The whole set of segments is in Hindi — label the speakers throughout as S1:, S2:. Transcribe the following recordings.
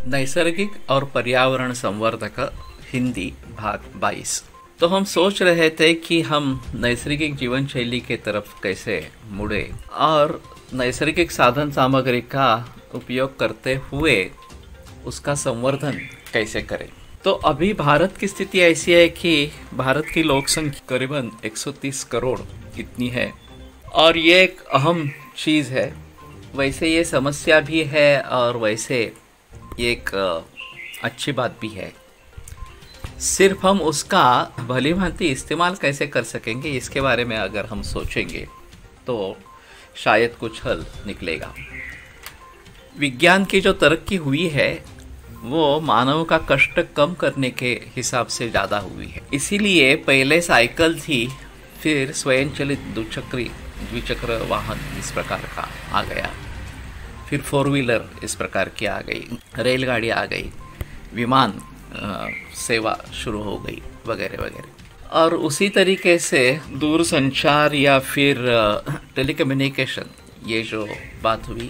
S1: नैसर्गिक और पर्यावरण संवर्धक हिंदी भाग 22। तो हम सोच रहे थे कि हम नैसर्गिक जीवन शैली के तरफ कैसे मुड़े और नैसर्गिक साधन सामग्री का उपयोग करते हुए उसका संवर्धन कैसे करें। तो अभी भारत की स्थिति ऐसी है कि भारत की लोक संख्या करीबन 130 करोड़ इतनी है और ये एक अहम चीज़ है। वैसे ये समस्या भी है और वैसे ये एक अच्छी बात भी है। सिर्फ हम उसका भली भांति इस्तेमाल कैसे कर सकेंगे इसके बारे में अगर हम सोचेंगे तो शायद कुछ हल निकलेगा। विज्ञान की जो तरक्की हुई है वो मानव का कष्ट कम करने के हिसाब से ज़्यादा हुई है। इसीलिए पहले साइकिल थी, फिर स्वयंचलित द्विचक्र वाहन इस प्रकार का आ गया, फिर 4 व्हीलर इस प्रकार की आ गई, रेलगाड़ी आ गई, विमान सेवा शुरू हो गई वगैरह वगैरह। और उसी तरीके से दूरसंचार या फिर टेलीकम्युनिकेशन, ये जो बात हुई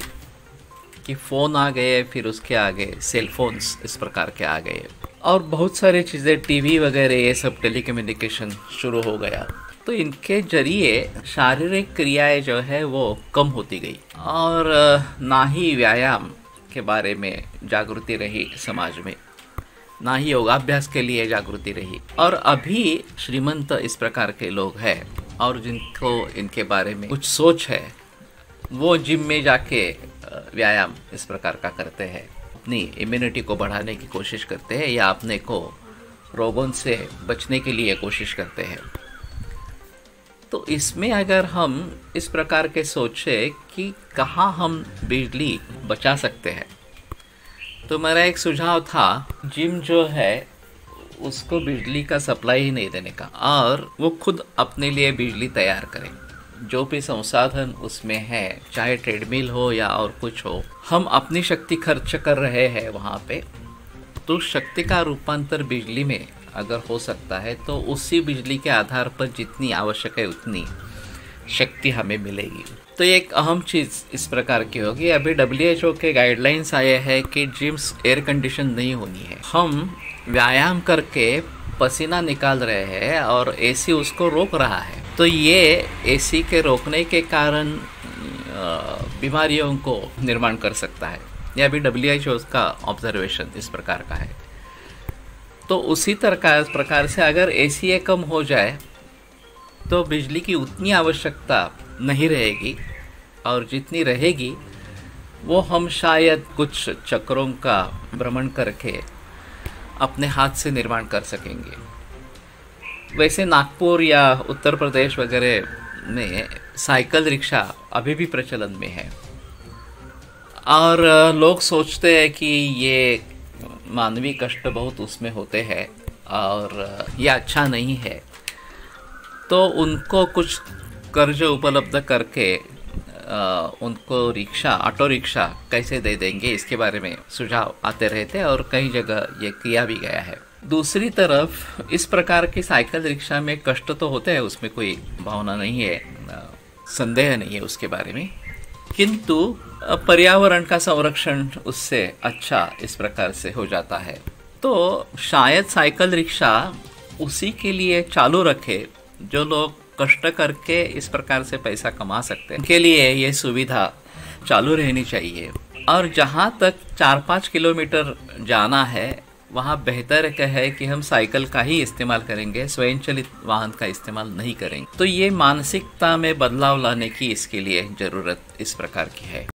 S1: कि फ़ोन आ गए, फिर उसके आगे सेल फोन्स इस प्रकार के आ गए और बहुत सारी चीज़ें टीवी वगैरह ये सब टेलीकम्युनिकेशन शुरू हो गया। तो इनके जरिए शारीरिक क्रियाएं जो है वो कम होती गई और ना ही व्यायाम के बारे में जागृति रही समाज में, ना ही योगाभ्यास के लिए जागृति रही। और अभी श्रीमंत इस प्रकार के लोग हैं और जिनको इनके बारे में कुछ सोच है वो जिम में जाके व्यायाम इस प्रकार का करते हैं, अपनी इम्यूनिटी को बढ़ाने की कोशिश करते हैं या अपने को रोगों से बचने के लिए कोशिश करते हैं। तो इसमें अगर हम इस प्रकार के सोचें कि कहाँ हम बिजली बचा सकते हैं, तो मेरा एक सुझाव था जिम जो है उसको बिजली का सप्लाई ही नहीं देने का और वो खुद अपने लिए बिजली तैयार करें। जो भी संसाधन उसमें है, चाहे ट्रेडमिल हो या और कुछ हो, हम अपनी शक्ति खर्च कर रहे हैं वहाँ पे, तो शक्ति का रूपांतर बिजली में अगर हो सकता है तो उसी बिजली के आधार पर जितनी आवश्यक है उतनी शक्ति हमें मिलेगी। तो ये एक अहम चीज़ इस प्रकार की होगी। अभी WHO के गाइडलाइंस आए हैं कि जिम्स एयर कंडीशन नहीं होनी है। हम व्यायाम करके पसीना निकाल रहे हैं और AC उसको रोक रहा है, तो ये AC के रोकने के कारण बीमारियों को निर्माण कर सकता है। यह अभी WHO का ऑब्जर्वेशन इस प्रकार का है। तो उसी प्रकार से अगर AC कम हो जाए तो बिजली की उतनी आवश्यकता नहीं रहेगी और जितनी रहेगी वो हम शायद कुछ चक्रों का भ्रमण करके अपने हाथ से निर्माण कर सकेंगे। वैसे नागपुर या उत्तर प्रदेश वगैरह में साइकिल रिक्शा अभी भी प्रचलन में है और लोग सोचते हैं कि ये मानवीय कष्ट बहुत उसमें होते हैं और ये अच्छा नहीं है, तो उनको कुछ कर्ज उपलब्ध करके उनको ऑटो रिक्शा कैसे दे देंगे इसके बारे में सुझाव आते रहते और कई जगह ये किया भी गया है। दूसरी तरफ इस प्रकार की साइकिल रिक्शा में कष्ट तो होते हैं, उसमें कोई भावना नहीं है, संदेह नहीं है उसके बारे में, किंतु पर्यावरण का संरक्षण उससे अच्छा इस प्रकार से हो जाता है। तो शायद साइकिल रिक्शा उसी के लिए चालू रखे जो लोग कष्ट करके इस प्रकार से पैसा कमा सकते हैं, उनके लिए ये सुविधा चालू रहनी चाहिए। और जहाँ तक 4-5 किलोमीटर जाना है वहाँ बेहतर है कि हम साइकिल का ही इस्तेमाल करेंगे, स्वयंचलित वाहन का इस्तेमाल नहीं करेंगे। तो ये मानसिकता में बदलाव लाने की इसके लिए ज़रूरत इस प्रकार की है।